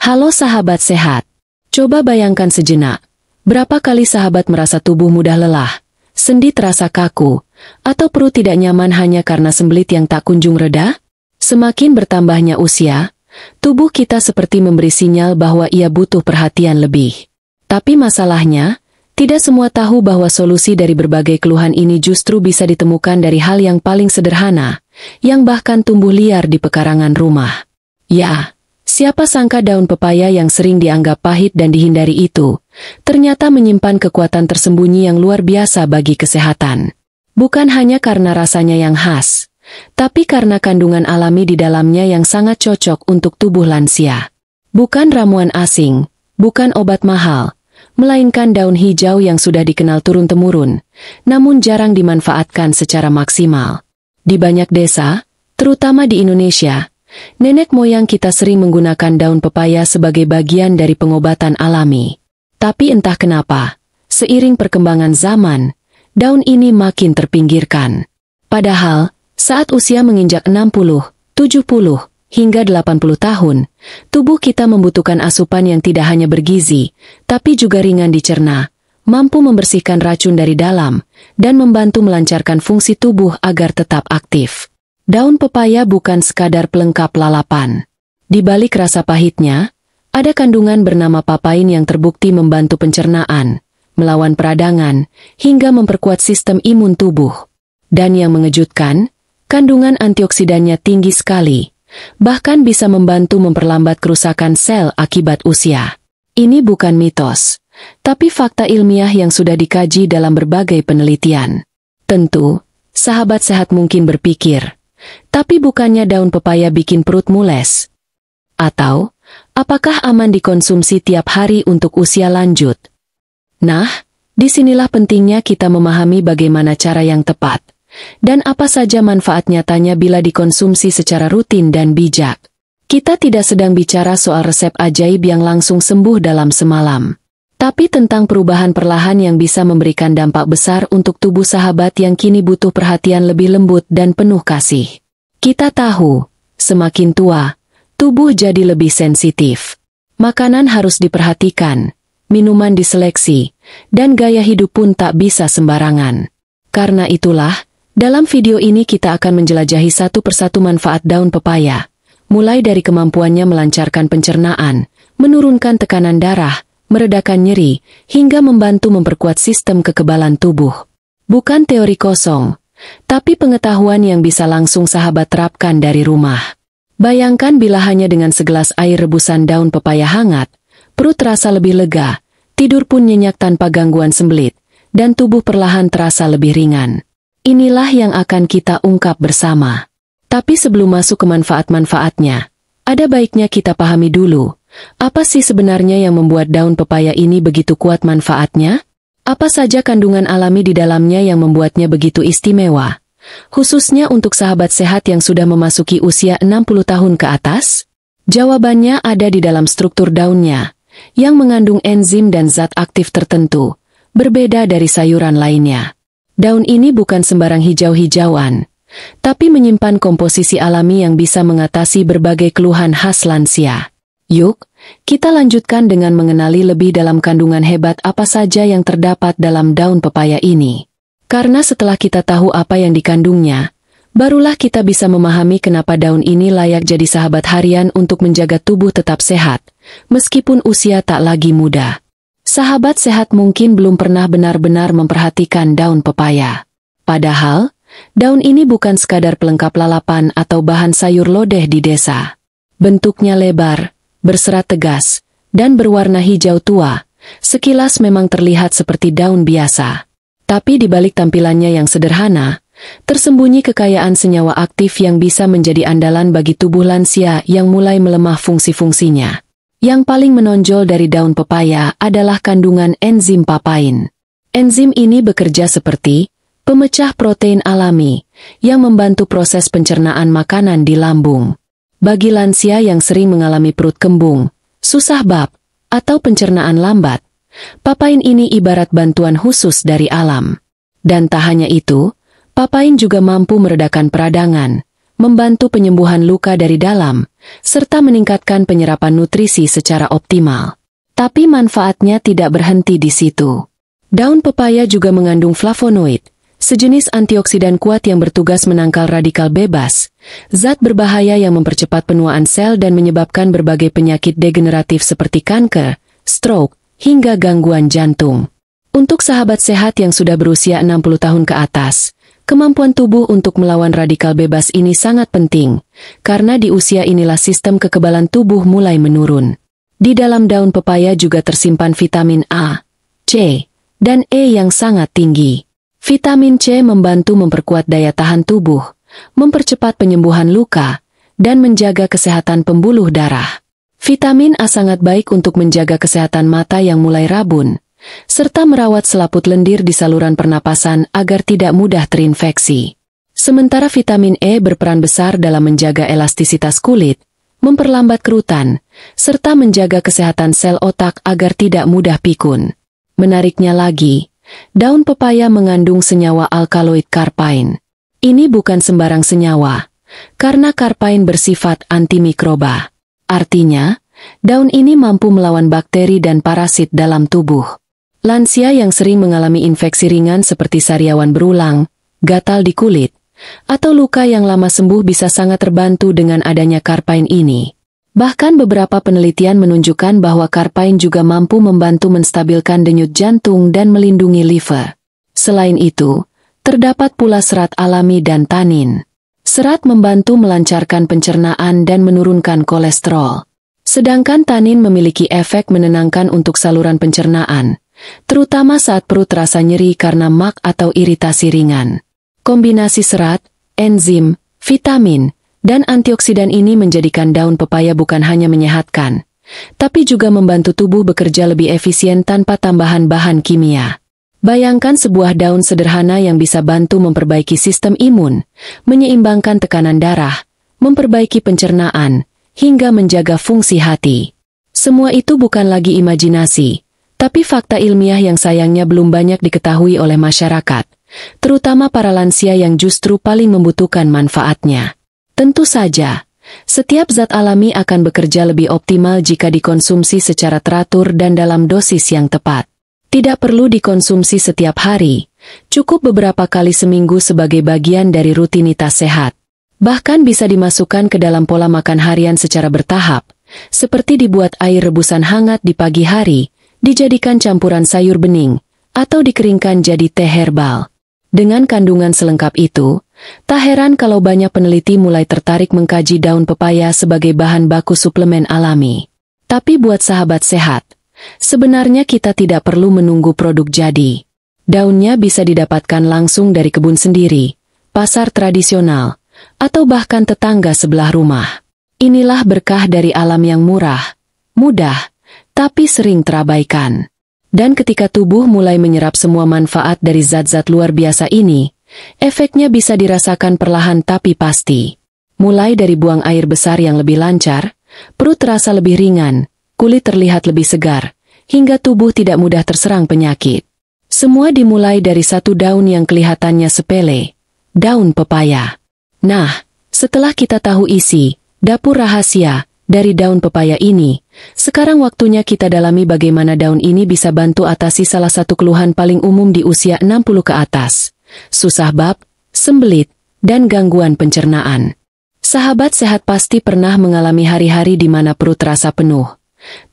Halo sahabat sehat. Coba bayangkan sejenak, berapa kali sahabat merasa tubuh mudah lelah, sendi terasa kaku, atau perut tidak nyaman hanya karena sembelit yang tak kunjung reda? Semakin bertambahnya usia, tubuh kita seperti memberi sinyal bahwa ia butuh perhatian lebih. Tapi masalahnya, tidak semua tahu bahwa solusi dari berbagai keluhan ini justru bisa ditemukan dari hal yang paling sederhana, yang bahkan tumbuh liar di pekarangan rumah. Ya, siapa sangka daun pepaya yang sering dianggap pahit dan dihindari itu, ternyata menyimpan kekuatan tersembunyi yang luar biasa bagi kesehatan. Bukan hanya karena rasanya yang khas, tapi karena kandungan alami di dalamnya yang sangat cocok untuk tubuh lansia. Bukan ramuan asing, bukan obat mahal, melainkan daun hijau yang sudah dikenal turun-temurun, namun jarang dimanfaatkan secara maksimal. Di banyak desa, terutama di Indonesia, nenek moyang kita sering menggunakan daun pepaya sebagai bagian dari pengobatan alami. Tapi entah kenapa, seiring perkembangan zaman, daun ini makin terpinggirkan. Padahal, saat usia menginjak 60, 70, hingga 80 tahun, tubuh kita membutuhkan asupan yang tidak hanya bergizi, tapi juga ringan dicerna, mampu membersihkan racun dari dalam, dan membantu melancarkan fungsi tubuh agar tetap aktif. Daun pepaya bukan sekadar pelengkap lalapan. Di balik rasa pahitnya, ada kandungan bernama papain yang terbukti membantu pencernaan, melawan peradangan, hingga memperkuat sistem imun tubuh. Dan yang mengejutkan, kandungan antioksidannya tinggi sekali, bahkan bisa membantu memperlambat kerusakan sel akibat usia. Ini bukan mitos, tapi fakta ilmiah yang sudah dikaji dalam berbagai penelitian. Tentu, sahabat sehat mungkin berpikir, tapi bukannya daun pepaya bikin perut mules? Atau, apakah aman dikonsumsi tiap hari untuk usia lanjut? Nah, disinilah pentingnya kita memahami bagaimana cara yang tepat, dan apa saja manfaat nyatanya bila dikonsumsi secara rutin dan bijak. Kita tidak sedang bicara soal resep ajaib yang langsung sembuh dalam semalam, tapi tentang perubahan perlahan yang bisa memberikan dampak besar untuk tubuh sahabat yang kini butuh perhatian lebih lembut dan penuh kasih. Kita tahu, semakin tua, tubuh jadi lebih sensitif. Makanan harus diperhatikan, minuman diseleksi, dan gaya hidup pun tak bisa sembarangan. Karena itulah, dalam video ini kita akan menjelajahi satu persatu manfaat daun pepaya, mulai dari kemampuannya melancarkan pencernaan, menurunkan tekanan darah, meredakan nyeri, hingga membantu memperkuat sistem kekebalan tubuh. Bukan teori kosong, tapi pengetahuan yang bisa langsung sahabat terapkan dari rumah. Bayangkan bila hanya dengan segelas air rebusan daun pepaya hangat, perut terasa lebih lega, tidur pun nyenyak tanpa gangguan sembelit, dan tubuh perlahan terasa lebih ringan. Inilah yang akan kita ungkap bersama. Tapi sebelum masuk ke manfaat-manfaatnya, ada baiknya kita pahami dulu, apa sih sebenarnya yang membuat daun pepaya ini begitu kuat manfaatnya? Apa saja kandungan alami di dalamnya yang membuatnya begitu istimewa? Khususnya untuk sahabat sehat yang sudah memasuki usia 60 tahun ke atas? Jawabannya ada di dalam struktur daunnya, yang mengandung enzim dan zat aktif tertentu, berbeda dari sayuran lainnya. Daun ini bukan sembarang hijau-hijauan, tapi menyimpan komposisi alami yang bisa mengatasi berbagai keluhan khas lansia. Yuk, kita lanjutkan dengan mengenali lebih dalam kandungan hebat apa saja yang terdapat dalam daun pepaya ini. Karena setelah kita tahu apa yang dikandungnya, barulah kita bisa memahami kenapa daun ini layak jadi sahabat harian untuk menjaga tubuh tetap sehat, meskipun usia tak lagi muda. Sahabat sehat mungkin belum pernah benar-benar memperhatikan daun pepaya. Padahal, daun ini bukan sekadar pelengkap lalapan atau bahan sayur lodeh di desa. Bentuknya lebar, berserat tegas, dan berwarna hijau tua, sekilas memang terlihat seperti daun biasa. Tapi di balik tampilannya yang sederhana, tersembunyi kekayaan senyawa aktif yang bisa menjadi andalan bagi tubuh lansia yang mulai melemah fungsi-fungsinya. Yang paling menonjol dari daun pepaya adalah kandungan enzim papain. Enzim ini bekerja seperti pemecah protein alami yang membantu proses pencernaan makanan di lambung. Bagi lansia yang sering mengalami perut kembung, susah bab, atau pencernaan lambat, papain ini ibarat bantuan khusus dari alam. Dan tak hanya itu, papain juga mampu meredakan peradangan, membantu penyembuhan luka dari dalam, serta meningkatkan penyerapan nutrisi secara optimal. Tapi manfaatnya tidak berhenti di situ. Daun pepaya juga mengandung flavonoid, sejenis antioksidan kuat yang bertugas menangkal radikal bebas, zat berbahaya yang mempercepat penuaan sel dan menyebabkan berbagai penyakit degeneratif seperti kanker, stroke, hingga gangguan jantung. Untuk sahabat sehat yang sudah berusia 60 tahun ke atas, kemampuan tubuh untuk melawan radikal bebas ini sangat penting, karena di usia inilah sistem kekebalan tubuh mulai menurun. Di dalam daun pepaya juga tersimpan vitamin A, C, dan E yang sangat tinggi. Vitamin C membantu memperkuat daya tahan tubuh, mempercepat penyembuhan luka, dan menjaga kesehatan pembuluh darah. Vitamin A sangat baik untuk menjaga kesehatan mata yang mulai rabun, serta merawat selaput lendir di saluran pernapasan agar tidak mudah terinfeksi. Sementara vitamin E berperan besar dalam menjaga elastisitas kulit, memperlambat kerutan, serta menjaga kesehatan sel otak agar tidak mudah pikun. Menariknya lagi, daun pepaya mengandung senyawa alkaloid karpain. Ini bukan sembarang senyawa, karena karpain bersifat antimikroba. Artinya, daun ini mampu melawan bakteri dan parasit dalam tubuh. Lansia yang sering mengalami infeksi ringan seperti sariawan berulang, gatal di kulit, atau luka yang lama sembuh bisa sangat terbantu dengan adanya karpain ini. Bahkan beberapa penelitian menunjukkan bahwa karpain juga mampu membantu menstabilkan denyut jantung dan melindungi liver. Selain itu, terdapat pula serat alami dan tanin. Serat membantu melancarkan pencernaan dan menurunkan kolesterol. Sedangkan tanin memiliki efek menenangkan untuk saluran pencernaan, terutama saat perut terasa nyeri karena mak atau iritasi ringan. Kombinasi serat, enzim, vitamin, dan antioksidan ini menjadikan daun pepaya bukan hanya menyehatkan, tapi juga membantu tubuh bekerja lebih efisien tanpa tambahan bahan kimia. Bayangkan sebuah daun sederhana yang bisa bantu memperbaiki sistem imun, menyeimbangkan tekanan darah, memperbaiki pencernaan, hingga menjaga fungsi hati. Semua itu bukan lagi imajinasi, tapi fakta ilmiah yang sayangnya belum banyak diketahui oleh masyarakat, terutama para lansia yang justru paling membutuhkan manfaatnya. Tentu saja, setiap zat alami akan bekerja lebih optimal jika dikonsumsi secara teratur dan dalam dosis yang tepat. Tidak perlu dikonsumsi setiap hari, cukup beberapa kali seminggu sebagai bagian dari rutinitas sehat. Bahkan bisa dimasukkan ke dalam pola makan harian secara bertahap, seperti dibuat air rebusan hangat di pagi hari, dijadikan campuran sayur bening, atau dikeringkan jadi teh herbal. Dengan kandungan selengkap itu, tak heran kalau banyak peneliti mulai tertarik mengkaji daun pepaya sebagai bahan baku suplemen alami. Tapi buat sahabat sehat, sebenarnya kita tidak perlu menunggu produk jadi. Daunnya bisa didapatkan langsung dari kebun sendiri, pasar tradisional, atau bahkan tetangga sebelah rumah. Inilah berkah dari alam yang murah, mudah, tapi sering terabaikan. Dan ketika tubuh mulai menyerap semua manfaat dari zat-zat luar biasa ini, efeknya bisa dirasakan perlahan tapi pasti. Mulai dari buang air besar yang lebih lancar, perut terasa lebih ringan, kulit terlihat lebih segar, hingga tubuh tidak mudah terserang penyakit. Semua dimulai dari satu daun yang kelihatannya sepele, daun pepaya. Nah, setelah kita tahu isi, dapur rahasia, dari daun pepaya ini, sekarang waktunya kita dalami bagaimana daun ini bisa bantu atasi salah satu keluhan paling umum di usia 60 ke atas. Susah bab, sembelit, dan gangguan pencernaan. Sahabat sehat pasti pernah mengalami hari-hari di mana perut terasa penuh,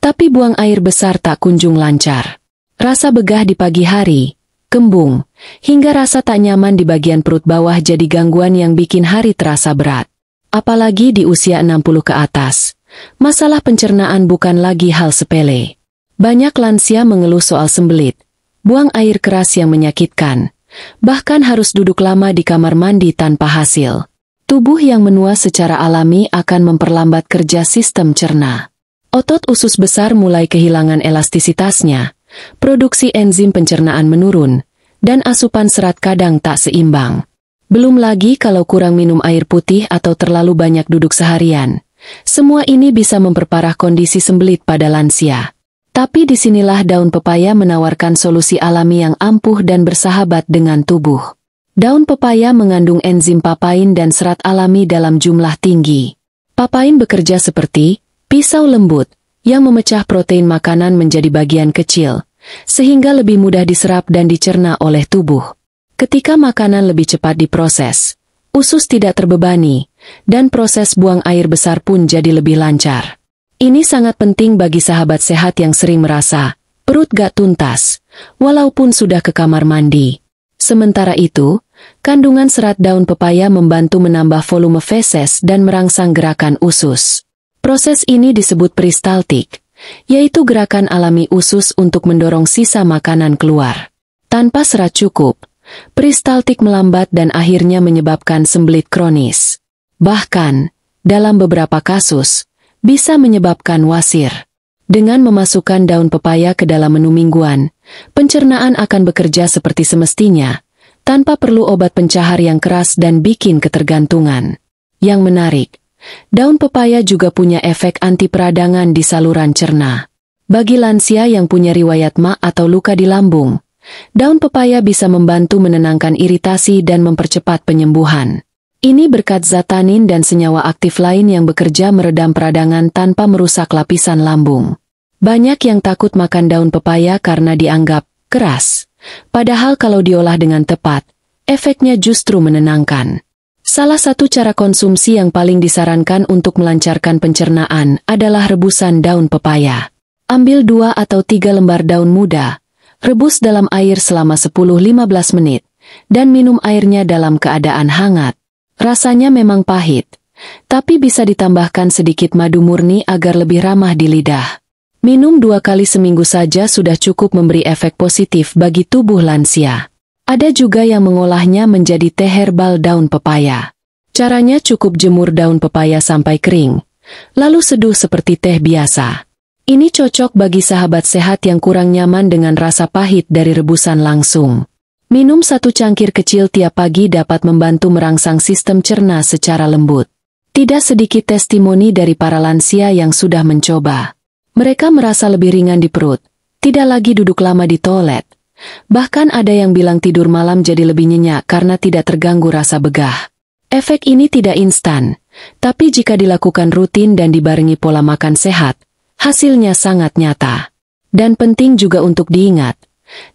tapi buang air besar tak kunjung lancar. Rasa begah di pagi hari, kembung, hingga rasa tak nyaman di bagian perut bawah jadi gangguan yang bikin hari terasa berat. Apalagi di usia 60 ke atas, masalah pencernaan bukan lagi hal sepele. Banyak lansia mengeluh soal sembelit, buang air keras yang menyakitkan, bahkan harus duduk lama di kamar mandi tanpa hasil. Tubuh yang menua secara alami akan memperlambat kerja sistem cerna. Otot usus besar mulai kehilangan elastisitasnya, produksi enzim pencernaan menurun, dan asupan serat kadang tak seimbang. Belum lagi kalau kurang minum air putih atau terlalu banyak duduk seharian. Semua ini bisa memperparah kondisi sembelit pada lansia. Tapi disinilah daun pepaya menawarkan solusi alami yang ampuh dan bersahabat dengan tubuh. Daun pepaya mengandung enzim papain dan serat alami dalam jumlah tinggi. Papain bekerja seperti pisau lembut yang memecah protein makanan menjadi bagian kecil, sehingga lebih mudah diserap dan dicerna oleh tubuh. Ketika makanan lebih cepat diproses, usus tidak terbebani, dan proses buang air besar pun jadi lebih lancar. Ini sangat penting bagi sahabat sehat yang sering merasa perut gak tuntas, walaupun sudah ke kamar mandi. Sementara itu, kandungan serat daun pepaya membantu menambah volume feses dan merangsang gerakan usus. Proses ini disebut peristaltik, yaitu gerakan alami usus untuk mendorong sisa makanan keluar. Tanpa serat cukup, peristaltik melambat dan akhirnya menyebabkan sembelit kronis. Bahkan, dalam beberapa kasus, bisa menyebabkan wasir. Dengan memasukkan daun pepaya ke dalam menu mingguan, pencernaan akan bekerja seperti semestinya, tanpa perlu obat pencahar yang keras dan bikin ketergantungan. Yang menarik, daun pepaya juga punya efek anti peradangan di saluran cerna. Bagi lansia yang punya riwayat MA atau luka di lambung, daun pepaya bisa membantu menenangkan iritasi dan mempercepat penyembuhan. Ini berkat zat tanin dan senyawa aktif lain yang bekerja meredam peradangan tanpa merusak lapisan lambung. Banyak yang takut makan daun pepaya karena dianggap keras. Padahal kalau diolah dengan tepat, efeknya justru menenangkan. Salah satu cara konsumsi yang paling disarankan untuk melancarkan pencernaan adalah rebusan daun pepaya. Ambil 2 atau 3 lembar daun muda, rebus dalam air selama 10-15 menit, dan minum airnya dalam keadaan hangat. Rasanya memang pahit, tapi bisa ditambahkan sedikit madu murni agar lebih ramah di lidah. Minum 2 kali seminggu saja sudah cukup memberi efek positif bagi tubuh lansia. Ada juga yang mengolahnya menjadi teh herbal daun pepaya. Caranya cukup jemur daun pepaya sampai kering, lalu seduh seperti teh biasa. Ini cocok bagi sahabat sehat yang kurang nyaman dengan rasa pahit dari rebusan langsung. Minum 1 cangkir kecil tiap pagi dapat membantu merangsang sistem cerna secara lembut. Tidak sedikit testimoni dari para lansia yang sudah mencoba. Mereka merasa lebih ringan di perut, tidak lagi duduk lama di toilet. Bahkan ada yang bilang tidur malam jadi lebih nyenyak karena tidak terganggu rasa begah. Efek ini tidak instan, tapi jika dilakukan rutin dan dibarengi pola makan sehat, hasilnya sangat nyata. Dan penting juga untuk diingat,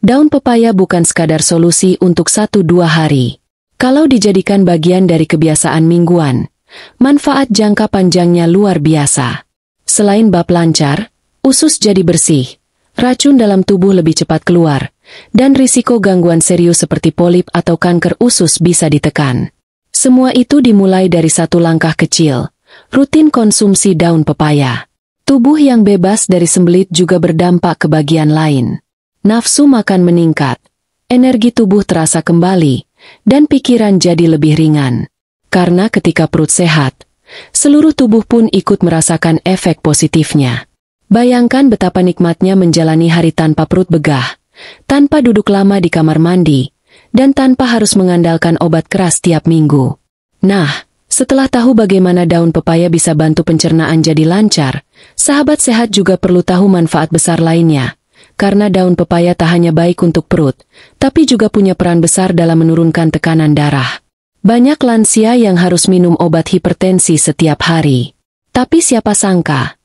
daun pepaya bukan sekadar solusi untuk 1-2 hari. Kalau dijadikan bagian dari kebiasaan mingguan, manfaat jangka panjangnya luar biasa. Selain bab lancar, usus jadi bersih, racun dalam tubuh lebih cepat keluar, dan risiko gangguan serius seperti polip atau kanker usus bisa ditekan. Semua itu dimulai dari 1 langkah kecil, rutin konsumsi daun pepaya. Tubuh yang bebas dari sembelit juga berdampak ke bagian lain. Nafsu makan meningkat, energi tubuh terasa kembali, dan pikiran jadi lebih ringan. Karena ketika perut sehat, seluruh tubuh pun ikut merasakan efek positifnya. Bayangkan betapa nikmatnya menjalani hari tanpa perut begah, tanpa duduk lama di kamar mandi, dan tanpa harus mengandalkan obat keras tiap minggu. Nah, setelah tahu bagaimana daun pepaya bisa bantu pencernaan jadi lancar, sahabat sehat juga perlu tahu manfaat besar lainnya. Karena daun pepaya tak hanya baik untuk perut, tapi juga punya peran besar dalam menurunkan tekanan darah. Banyak lansia yang harus minum obat hipertensi setiap hari. Tapi siapa sangka,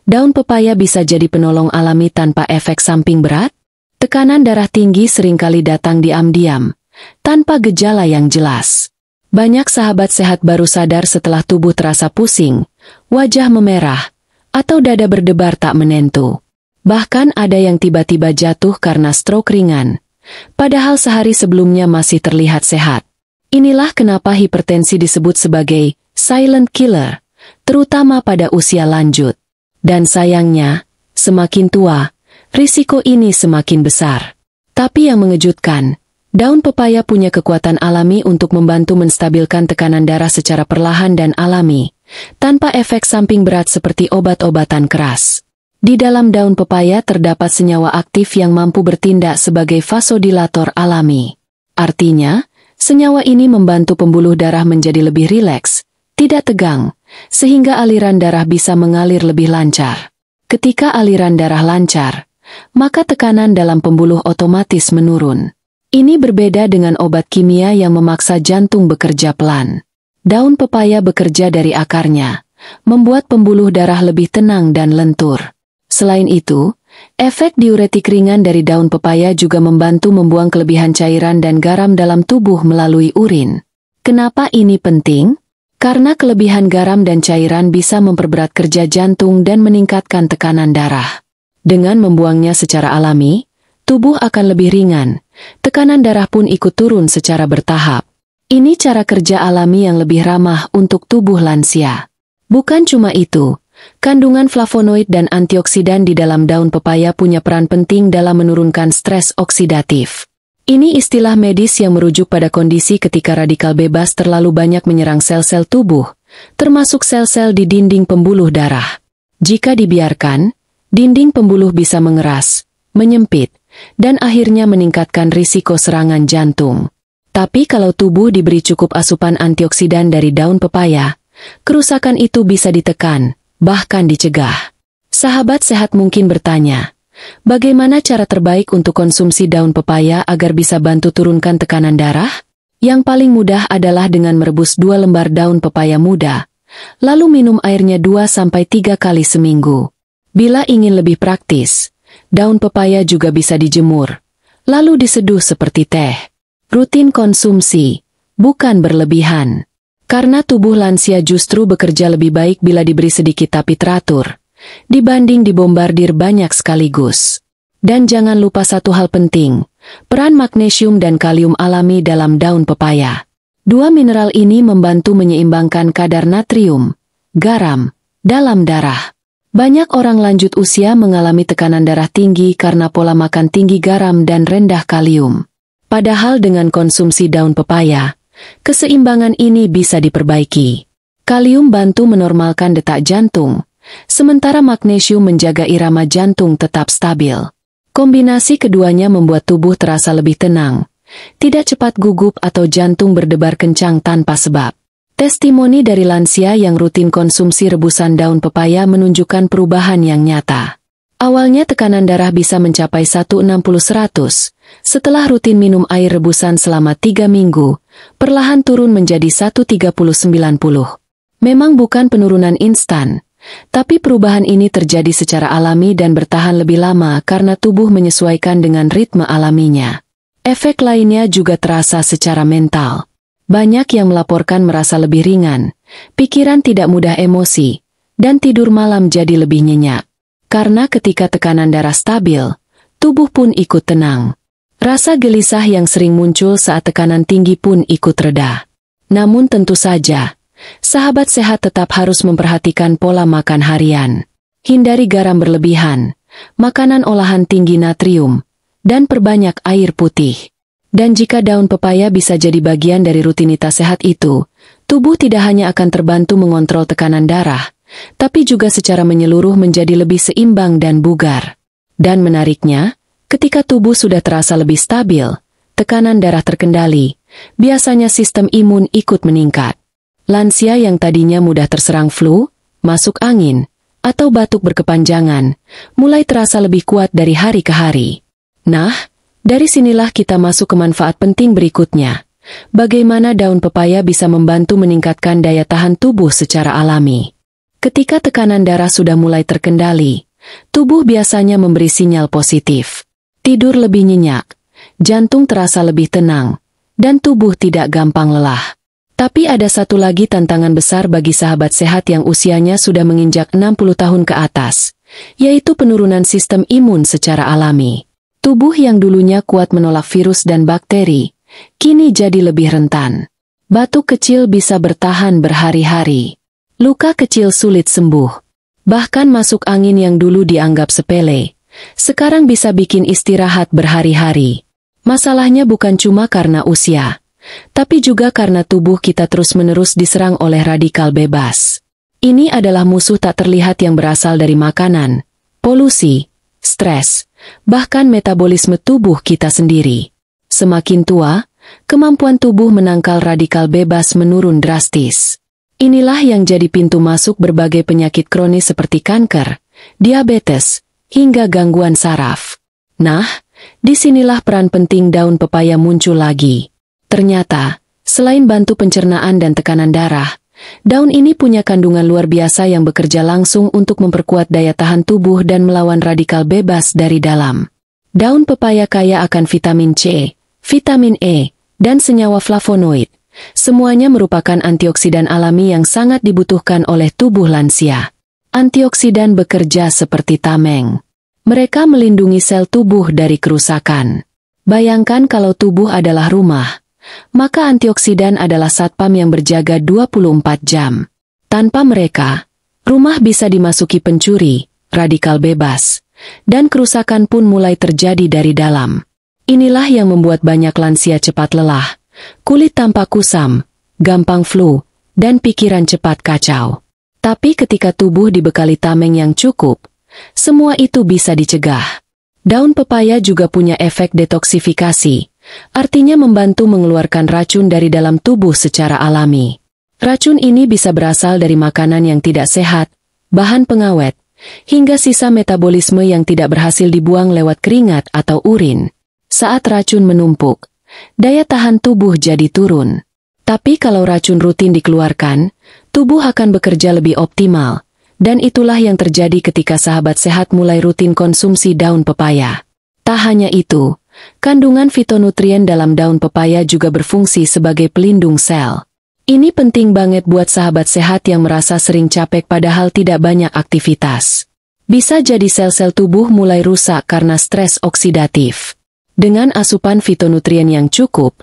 daun pepaya bisa jadi penolong alami tanpa efek samping berat? Tekanan darah tinggi seringkali datang diam-diam, tanpa gejala yang jelas. Banyak sahabat sehat baru sadar setelah tubuh terasa pusing, wajah memerah, atau dada berdebar tak menentu. Bahkan ada yang tiba-tiba jatuh karena stroke ringan, padahal sehari sebelumnya masih terlihat sehat. Inilah kenapa hipertensi disebut sebagai silent killer, terutama pada usia lanjut. Dan sayangnya, semakin tua, risiko ini semakin besar. Tapi yang mengejutkan, daun pepaya punya kekuatan alami untuk membantu menstabilkan tekanan darah secara perlahan dan alami, tanpa efek samping berat seperti obat-obatan keras. Di dalam daun pepaya terdapat senyawa aktif yang mampu bertindak sebagai vasodilator alami. Artinya, senyawa ini membantu pembuluh darah menjadi lebih rileks, tidak tegang, sehingga aliran darah bisa mengalir lebih lancar. Ketika aliran darah lancar, maka tekanan dalam pembuluh otomatis menurun. Ini berbeda dengan obat kimia yang memaksa jantung bekerja pelan. Daun pepaya bekerja dari akarnya, membuat pembuluh darah lebih tenang dan lentur. Selain itu, efek diuretik ringan dari daun pepaya juga membantu membuang kelebihan cairan dan garam dalam tubuh melalui urin. Kenapa ini penting? Karena kelebihan garam dan cairan bisa memperberat kerja jantung dan meningkatkan tekanan darah. Dengan membuangnya secara alami, tubuh akan lebih ringan, tekanan darah pun ikut turun secara bertahap. Ini cara kerja alami yang lebih ramah untuk tubuh lansia. Bukan cuma itu, kandungan flavonoid dan antioksidan di dalam daun pepaya punya peran penting dalam menurunkan stres oksidatif. Ini istilah medis yang merujuk pada kondisi ketika radikal bebas terlalu banyak menyerang sel-sel tubuh, termasuk sel-sel di dinding pembuluh darah. Jika dibiarkan, dinding pembuluh bisa mengeras, menyempit, dan akhirnya meningkatkan risiko serangan jantung. Tapi kalau tubuh diberi cukup asupan antioksidan dari daun pepaya, kerusakan itu bisa ditekan, bahkan dicegah. Sahabat sehat mungkin bertanya, bagaimana cara terbaik untuk konsumsi daun pepaya agar bisa bantu turunkan tekanan darah? Yang paling mudah adalah dengan merebus 2 lembar daun pepaya muda, lalu minum airnya 2-3 kali seminggu. Bila ingin lebih praktis, daun pepaya juga bisa dijemur, lalu diseduh seperti teh. Rutin konsumsi, bukan berlebihan. Karena tubuh lansia justru bekerja lebih baik bila diberi sedikit tapi teratur, dibanding dibombardir banyak sekaligus. Dan jangan lupa satu hal penting, peran magnesium dan kalium alami dalam daun pepaya. 2 mineral ini membantu menyeimbangkan kadar natrium, garam, dalam darah. Banyak orang lanjut usia mengalami tekanan darah tinggi karena pola makan tinggi garam dan rendah kalium. Padahal dengan konsumsi daun pepaya, keseimbangan ini bisa diperbaiki. Kalium bantu menormalkan detak jantung, sementara magnesium menjaga irama jantung tetap stabil. Kombinasi keduanya membuat tubuh terasa lebih tenang, tidak cepat gugup atau jantung berdebar kencang tanpa sebab. Testimoni dari lansia yang rutin konsumsi rebusan daun pepaya menunjukkan perubahan yang nyata. Awalnya tekanan darah bisa mencapai 160/100, setelah rutin minum air rebusan selama 3 minggu, perlahan turun menjadi 130/90. Memang bukan penurunan instan, tapi perubahan ini terjadi secara alami dan bertahan lebih lama karena tubuh menyesuaikan dengan ritme alaminya. Efek lainnya juga terasa secara mental. Banyak yang melaporkan merasa lebih ringan, pikiran tidak mudah emosi, dan tidur malam jadi lebih nyenyak. Karena ketika tekanan darah stabil, tubuh pun ikut tenang. Rasa gelisah yang sering muncul saat tekanan tinggi pun ikut reda. Namun tentu saja, sahabat sehat tetap harus memperhatikan pola makan harian. Hindari garam berlebihan, makanan olahan tinggi natrium, dan perbanyak air putih. Dan jika daun pepaya bisa jadi bagian dari rutinitas sehat itu, tubuh tidak hanya akan terbantu mengontrol tekanan darah, tapi juga secara menyeluruh menjadi lebih seimbang dan bugar. Dan menariknya, ketika tubuh sudah terasa lebih stabil, tekanan darah terkendali, biasanya sistem imun ikut meningkat. Lansia yang tadinya mudah terserang flu, masuk angin, atau batuk berkepanjangan, mulai terasa lebih kuat dari hari ke hari. Nah, dari sinilah kita masuk ke manfaat penting berikutnya. Bagaimana daun pepaya bisa membantu meningkatkan daya tahan tubuh secara alami. Ketika tekanan darah sudah mulai terkendali, tubuh biasanya memberi sinyal positif. Tidur lebih nyenyak, jantung terasa lebih tenang, dan tubuh tidak gampang lelah. Tapi ada satu lagi tantangan besar bagi sahabat sehat yang usianya sudah menginjak 60 tahun ke atas, yaitu penurunan sistem imun secara alami. Tubuh yang dulunya kuat menolak virus dan bakteri, kini jadi lebih rentan. Batuk kecil bisa bertahan berhari-hari. Luka kecil sulit sembuh. Bahkan masuk angin yang dulu dianggap sepele, sekarang bisa bikin istirahat berhari-hari. Masalahnya bukan cuma karena usia, tapi juga karena tubuh kita terus-menerus diserang oleh radikal bebas. Ini adalah musuh tak terlihat yang berasal dari makanan, polusi, stres, bahkan metabolisme tubuh kita sendiri. Semakin tua, kemampuan tubuh menangkal radikal bebas menurun drastis. Inilah yang jadi pintu masuk berbagai penyakit kronis seperti kanker, diabetes, hingga gangguan saraf. Nah, disinilah peran penting daun pepaya muncul lagi. Ternyata, selain bantu pencernaan dan tekanan darah, Daun ini punya kandungan luar biasa yang bekerja langsung untuk memperkuat daya tahan tubuh dan melawan radikal bebas dari dalam. Daun pepaya kaya akan vitamin C, vitamin E, dan senyawa flavonoid. Semuanya merupakan antioksidan alami yang sangat dibutuhkan oleh tubuh lansia. Antioksidan bekerja seperti tameng. Mereka melindungi sel tubuh dari kerusakan. Bayangkan kalau tubuh adalah rumah, maka antioksidan adalah satpam yang berjaga 24 jam. Tanpa mereka, rumah bisa dimasuki pencuri, radikal bebas, dan kerusakan pun mulai terjadi dari dalam. Inilah yang membuat banyak lansia cepat lelah, kulit tampak kusam, gampang flu, dan pikiran cepat kacau. Tapi ketika tubuh dibekali tameng yang cukup, semua itu bisa dicegah. Daun pepaya juga punya efek detoksifikasi. Artinya membantu mengeluarkan racun dari dalam tubuh secara alami. Racun ini bisa berasal dari makanan yang tidak sehat, bahan pengawet, hingga sisa metabolisme yang tidak berhasil dibuang lewat keringat atau urin. Saat racun menumpuk, daya tahan tubuh jadi turun. Tapi kalau racun rutin dikeluarkan, tubuh akan bekerja lebih optimal. Dan itulah yang terjadi ketika sahabat sehat mulai rutin konsumsi daun pepaya. Tak hanya itu, kandungan fitonutrien dalam daun pepaya juga berfungsi sebagai pelindung sel. Ini penting banget buat sahabat sehat yang merasa sering capek padahal tidak banyak aktivitas. Bisa jadi sel-sel tubuh mulai rusak karena stres oksidatif. Dengan asupan fitonutrien yang cukup,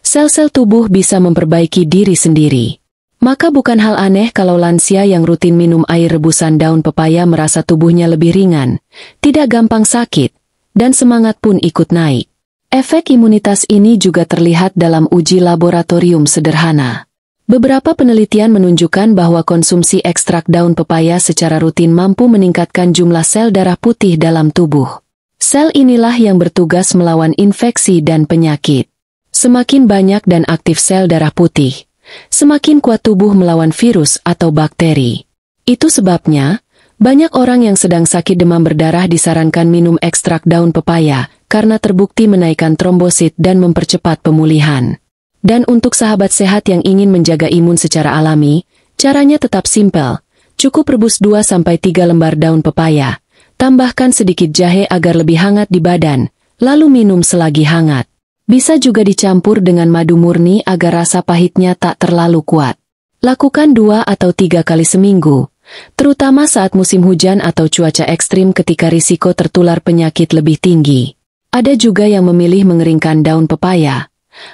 sel-sel tubuh bisa memperbaiki diri sendiri. Maka bukan hal aneh kalau lansia yang rutin minum air rebusan daun pepaya merasa tubuhnya lebih ringan, tidak gampang sakit, dan semangat pun ikut naik. Efek imunitas ini juga terlihat dalam uji laboratorium sederhana. Beberapa penelitian menunjukkan bahwa konsumsi ekstrak daun pepaya secara rutin mampu meningkatkan jumlah sel darah putih dalam tubuh. Sel inilah yang bertugas melawan infeksi dan penyakit. Semakin banyak dan aktif sel darah putih, semakin kuat tubuh melawan virus atau bakteri. Itu sebabnya, banyak orang yang sedang sakit demam berdarah disarankan minum ekstrak daun pepaya, karena terbukti menaikkan trombosit dan mempercepat pemulihan. Dan untuk sahabat sehat yang ingin menjaga imun secara alami, caranya tetap simpel. Cukup rebus 2-3 lembar daun pepaya, tambahkan sedikit jahe agar lebih hangat di badan, lalu minum selagi hangat. Bisa juga dicampur dengan madu murni agar rasa pahitnya tak terlalu kuat. Lakukan 2 atau 3 kali seminggu, terutama saat musim hujan atau cuaca ekstrim ketika risiko tertular penyakit lebih tinggi. Ada juga yang memilih mengeringkan daun pepaya,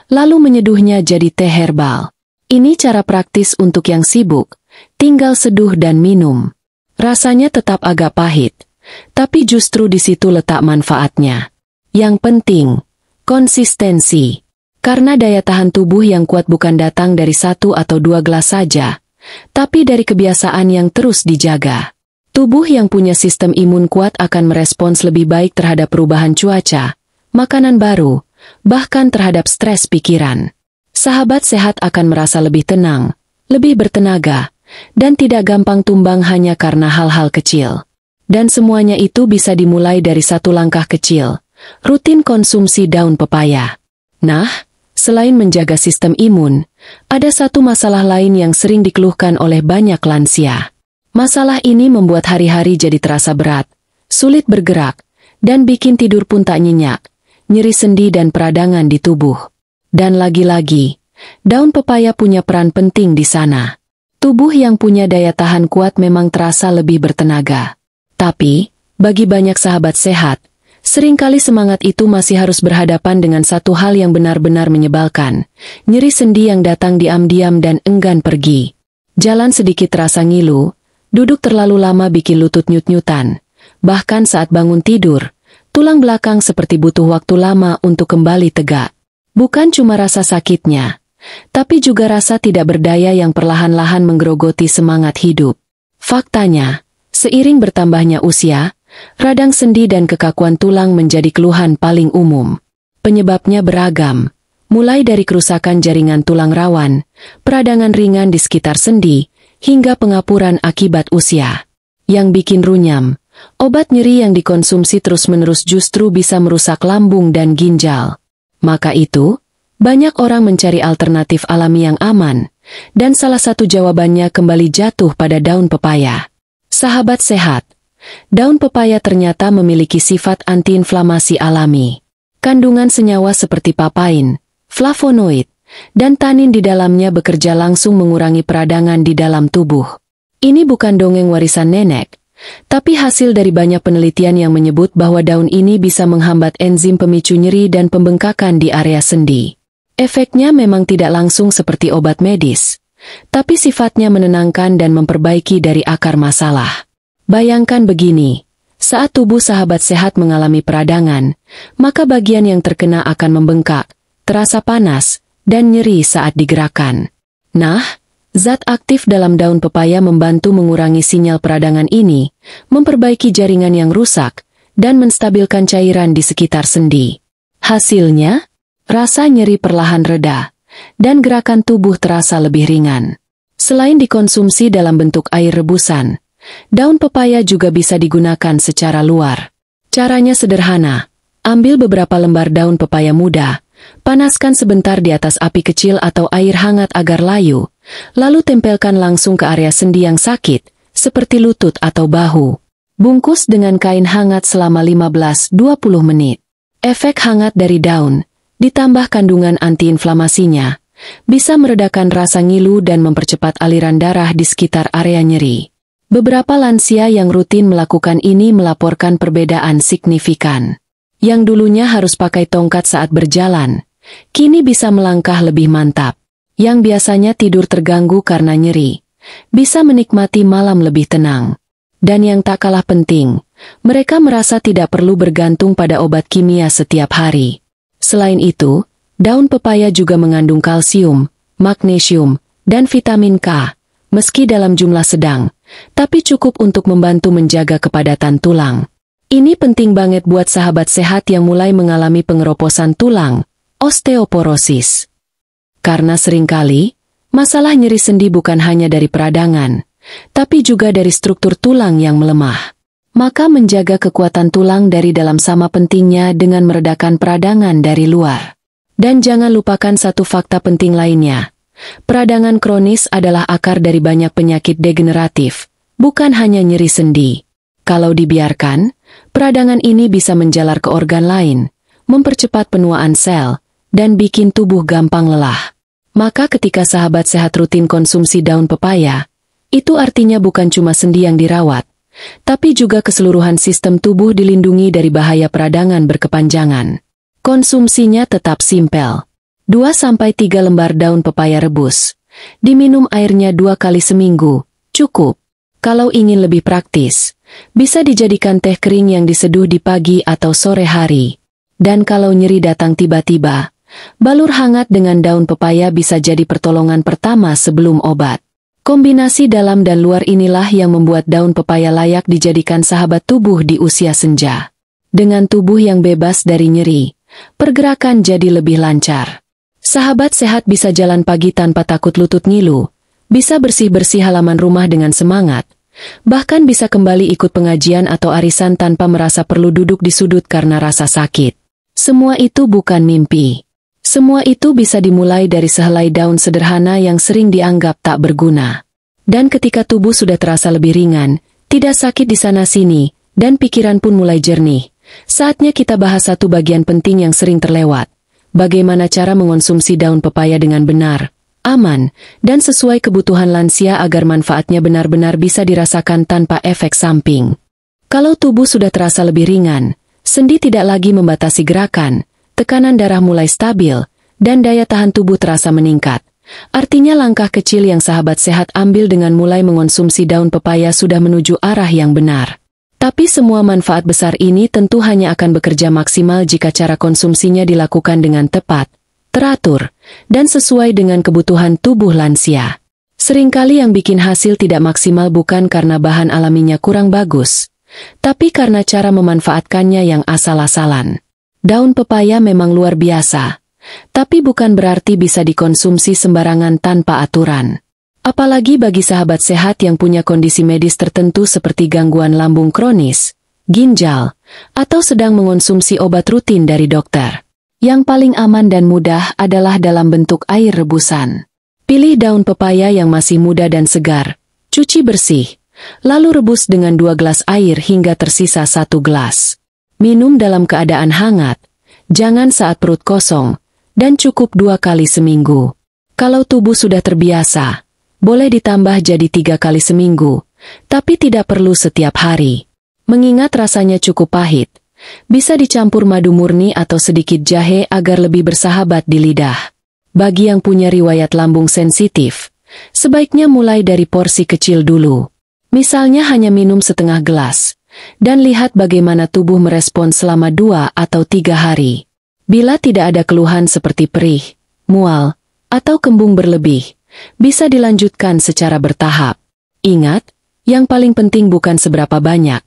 lalu menyeduhnya jadi teh herbal. Ini cara praktis untuk yang sibuk, tinggal seduh dan minum. Rasanya tetap agak pahit, tapi justru di situ letak manfaatnya. Yang penting, konsistensi. Karena daya tahan tubuh yang kuat bukan datang dari 1 atau 2 gelas saja, tapi dari kebiasaan yang terus dijaga. Tubuh yang punya sistem imun kuat akan merespons lebih baik terhadap perubahan cuaca, makanan baru, bahkan terhadap stres pikiran. Sahabat sehat akan merasa lebih tenang, lebih bertenaga, dan tidak gampang tumbang hanya karena hal-hal kecil. Dan semuanya itu bisa dimulai dari satu langkah kecil. Rutin konsumsi daun pepaya. Nah, selain menjaga sistem imun, ada satu masalah lain yang sering dikeluhkan oleh banyak lansia. Masalah ini membuat hari-hari jadi terasa berat, sulit bergerak, dan bikin tidur pun tak nyenyak, nyeri sendi dan peradangan di tubuh. Dan lagi-lagi, daun pepaya punya peran penting di sana. Tubuh yang punya daya tahan kuat memang terasa lebih bertenaga. Tapi, bagi banyak sahabat sehat, seringkali semangat itu masih harus berhadapan dengan satu hal yang benar-benar menyebalkan, nyeri sendi yang datang diam-diam dan enggan pergi. Jalan sedikit terasa ngilu, duduk terlalu lama bikin lutut nyut-nyutan, bahkan saat bangun tidur, tulang belakang seperti butuh waktu lama untuk kembali tegak. Bukan cuma rasa sakitnya, tapi juga rasa tidak berdaya yang perlahan-lahan menggerogoti semangat hidup. Faktanya, seiring bertambahnya usia, radang sendi dan kekakuan tulang menjadi keluhan paling umum. Penyebabnya beragam, mulai dari kerusakan jaringan tulang rawan, peradangan ringan di sekitar sendi, hingga pengapuran akibat usia. Yang bikin runyam, obat nyeri yang dikonsumsi terus-menerus justru bisa merusak lambung dan ginjal. Maka itu, banyak orang mencari alternatif alami yang aman, dan salah satu jawabannya kembali jatuh pada daun pepaya. Sahabat sehat, daun pepaya ternyata memiliki sifat antiinflamasi alami. Kandungan senyawa seperti papain, flavonoid, dan tanin di dalamnya bekerja langsung mengurangi peradangan di dalam tubuh. Ini bukan dongeng warisan nenek, tapi hasil dari banyak penelitian yang menyebut bahwa daun ini bisa menghambat enzim pemicu nyeri dan pembengkakan di area sendi. Efeknya memang tidak langsung seperti obat medis, tapi sifatnya menenangkan dan memperbaiki dari akar masalah. Bayangkan begini, saat tubuh sahabat sehat mengalami peradangan, maka bagian yang terkena akan membengkak, terasa panas, dan nyeri saat digerakkan. Nah, zat aktif dalam daun pepaya membantu mengurangi sinyal peradangan ini, memperbaiki jaringan yang rusak, dan menstabilkan cairan di sekitar sendi. Hasilnya, rasa nyeri perlahan reda, dan gerakan tubuh terasa lebih ringan. Selain dikonsumsi dalam bentuk air rebusan, daun pepaya juga bisa digunakan secara luar. Caranya sederhana, ambil beberapa lembar daun pepaya muda, panaskan sebentar di atas api kecil atau air hangat agar layu, lalu tempelkan langsung ke area sendi yang sakit, seperti lutut atau bahu. Bungkus dengan kain hangat selama 15-20 menit. Efek hangat dari daun, ditambah kandungan antiinflamasinya, bisa meredakan rasa ngilu dan mempercepat aliran darah di sekitar area nyeri. Beberapa lansia yang rutin melakukan ini melaporkan perbedaan signifikan. Yang dulunya harus pakai tongkat saat berjalan, kini bisa melangkah lebih mantap. Yang biasanya tidur terganggu karena nyeri, bisa menikmati malam lebih tenang. Dan yang tak kalah penting, mereka merasa tidak perlu bergantung pada obat kimia setiap hari. Selain itu, daun pepaya juga mengandung kalsium, magnesium, dan vitamin K, meski dalam jumlah sedang, tapi cukup untuk membantu menjaga kepadatan tulang. Ini penting banget buat sahabat sehat yang mulai mengalami pengeroposan tulang, osteoporosis. Karena seringkali, masalah nyeri sendi bukan hanya dari peradangan, tapi juga dari struktur tulang yang melemah. Maka menjaga kekuatan tulang dari dalam sama pentingnya dengan meredakan peradangan dari luar. Dan jangan lupakan satu fakta penting lainnya. Peradangan kronis adalah akar dari banyak penyakit degeneratif, bukan hanya nyeri sendi. Kalau dibiarkan, peradangan ini bisa menjalar ke organ lain, mempercepat penuaan sel, dan bikin tubuh gampang lelah. Maka ketika sahabat sehat rutin konsumsi daun pepaya, itu artinya bukan cuma sendi yang dirawat, tapi juga keseluruhan sistem tubuh dilindungi dari bahaya peradangan berkepanjangan. Konsumsinya tetap simpel. 2-3 lembar daun pepaya rebus. Diminum airnya 2 kali seminggu, cukup. Kalau ingin lebih praktis, bisa dijadikan teh kering yang diseduh di pagi atau sore hari. Dan kalau nyeri datang tiba-tiba, balur hangat dengan daun pepaya bisa jadi pertolongan pertama sebelum obat. Kombinasi dalam dan luar inilah yang membuat daun pepaya layak dijadikan sahabat tubuh di usia senja. Dengan tubuh yang bebas dari nyeri, pergerakan jadi lebih lancar. Sahabat sehat bisa jalan pagi tanpa takut lutut ngilu, bisa bersih-bersih halaman rumah dengan semangat, bahkan bisa kembali ikut pengajian atau arisan tanpa merasa perlu duduk di sudut karena rasa sakit. Semua itu bukan mimpi. Semua itu bisa dimulai dari sehelai daun sederhana yang sering dianggap tak berguna. Dan ketika tubuh sudah terasa lebih ringan, tidak sakit di sana-sini, dan pikiran pun mulai jernih, saatnya kita bahas satu bagian penting yang sering terlewat. Bagaimana cara mengonsumsi daun pepaya dengan benar, aman, dan sesuai kebutuhan lansia agar manfaatnya benar-benar bisa dirasakan tanpa efek samping. Kalau tubuh sudah terasa lebih ringan, sendi tidak lagi membatasi gerakan, tekanan darah mulai stabil, dan daya tahan tubuh terasa meningkat. Artinya langkah kecil yang sahabat sehat ambil dengan mulai mengonsumsi daun pepaya sudah menuju arah yang benar. Tapi semua manfaat besar ini tentu hanya akan bekerja maksimal jika cara konsumsinya dilakukan dengan tepat, teratur, dan sesuai dengan kebutuhan tubuh lansia. Seringkali yang bikin hasil tidak maksimal bukan karena bahan alaminya kurang bagus, tapi karena cara memanfaatkannya yang asal-asalan. Daun pepaya memang luar biasa, tapi bukan berarti bisa dikonsumsi sembarangan tanpa aturan. Apalagi bagi sahabat sehat yang punya kondisi medis tertentu seperti gangguan lambung kronis, ginjal, atau sedang mengonsumsi obat rutin dari dokter. Yang paling aman dan mudah adalah dalam bentuk air rebusan. Pilih daun pepaya yang masih muda dan segar, cuci bersih, lalu rebus dengan 2 gelas air hingga tersisa 1 gelas. Minum dalam keadaan hangat, jangan saat perut kosong, dan cukup 2 kali seminggu. Kalau tubuh sudah terbiasa, boleh ditambah jadi 3 kali seminggu, tapi tidak perlu setiap hari. Mengingat rasanya cukup pahit, bisa dicampur madu murni atau sedikit jahe agar lebih bersahabat di lidah. Bagi yang punya riwayat lambung sensitif, sebaiknya mulai dari porsi kecil dulu. Misalnya hanya minum setengah gelas, dan lihat bagaimana tubuh merespon selama 2 atau 3 hari. Bila tidak ada keluhan seperti perih, mual, atau kembung berlebih, bisa dilanjutkan secara bertahap. Ingat, yang paling penting bukan seberapa banyak,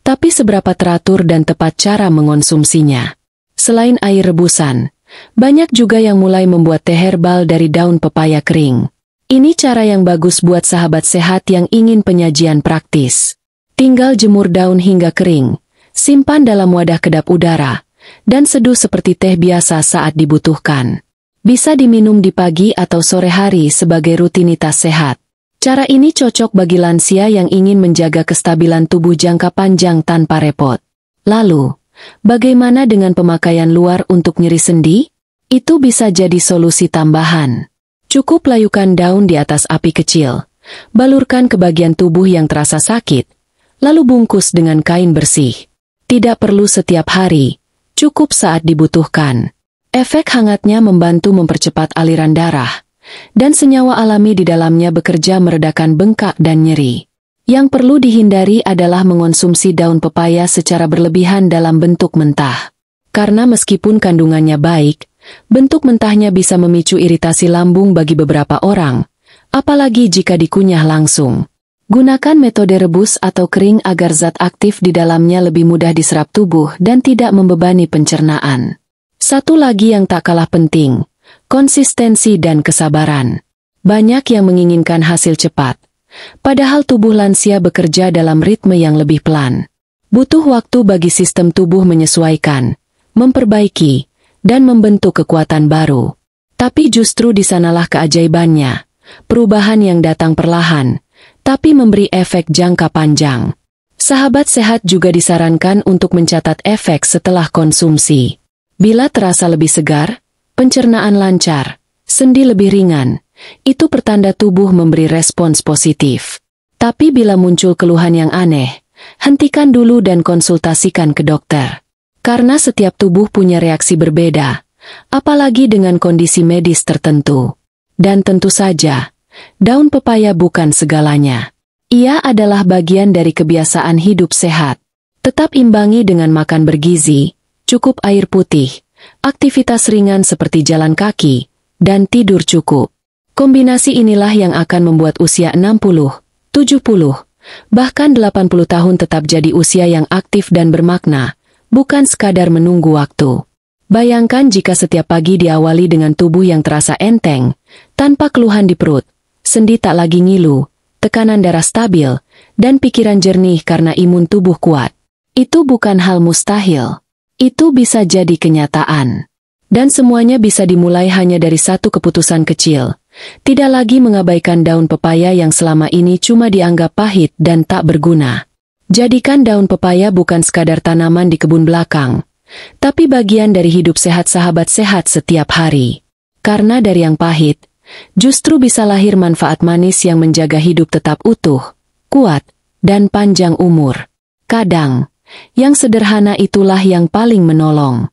tapi seberapa teratur dan tepat cara mengonsumsinya. Selain air rebusan, banyak juga yang mulai membuat teh herbal dari daun pepaya kering. Ini cara yang bagus buat sahabat sehat yang ingin penyajian praktis. Tinggal jemur daun hingga kering, simpan dalam wadah kedap udara, dan seduh seperti teh biasa saat dibutuhkan. Bisa diminum di pagi atau sore hari sebagai rutinitas sehat. Cara ini cocok bagi lansia yang ingin menjaga kestabilan tubuh jangka panjang tanpa repot. Lalu, bagaimana dengan pemakaian luar untuk nyeri sendi? Itu bisa jadi solusi tambahan. Cukup layukan daun di atas api kecil, balurkan ke bagian tubuh yang terasa sakit, lalu bungkus dengan kain bersih. Tidak perlu setiap hari, cukup saat dibutuhkan. Efek hangatnya membantu mempercepat aliran darah, dan senyawa alami di dalamnya bekerja meredakan bengkak dan nyeri. Yang perlu dihindari adalah mengonsumsi daun pepaya secara berlebihan dalam bentuk mentah. Karena meskipun kandungannya baik, bentuk mentahnya bisa memicu iritasi lambung bagi beberapa orang, apalagi jika dikunyah langsung. Gunakan metode rebus atau kering agar zat aktif di dalamnya lebih mudah diserap tubuh dan tidak membebani pencernaan. Satu lagi yang tak kalah penting, konsistensi dan kesabaran. Banyak yang menginginkan hasil cepat, padahal tubuh lansia bekerja dalam ritme yang lebih pelan. Butuh waktu bagi sistem tubuh menyesuaikan, memperbaiki, dan membentuk kekuatan baru. Tapi justru di sanalah keajaibannya, perubahan yang datang perlahan, tapi memberi efek jangka panjang. Sahabat sehat juga disarankan untuk mencatat efek setelah konsumsi. Bila terasa lebih segar, pencernaan lancar, sendi lebih ringan, itu pertanda tubuh memberi respons positif. Tapi bila muncul keluhan yang aneh, hentikan dulu dan konsultasikan ke dokter. Karena setiap tubuh punya reaksi berbeda, apalagi dengan kondisi medis tertentu. Dan tentu saja, daun pepaya bukan segalanya. Ia adalah bagian dari kebiasaan hidup sehat. Tetap imbangi dengan makan bergizi, cukup air putih, aktivitas ringan seperti jalan kaki, dan tidur cukup. Kombinasi inilah yang akan membuat usia 60, 70, bahkan 80 tahun tetap jadi usia yang aktif dan bermakna, bukan sekadar menunggu waktu. Bayangkan jika setiap pagi diawali dengan tubuh yang terasa enteng, tanpa keluhan di perut, sendi tak lagi ngilu, tekanan darah stabil, dan pikiran jernih karena imun tubuh kuat. Itu bukan hal mustahil. Itu bisa jadi kenyataan. Dan semuanya bisa dimulai hanya dari satu keputusan kecil. Tidak lagi mengabaikan daun pepaya yang selama ini cuma dianggap pahit dan tak berguna. Jadikan daun pepaya bukan sekadar tanaman di kebun belakang, tapi bagian dari hidup sehat sahabat sehat setiap hari. Karena dari yang pahit, justru bisa lahir manfaat manis yang menjaga hidup tetap utuh, kuat, dan panjang umur. Kadang, yang sederhana itulah yang paling menolong.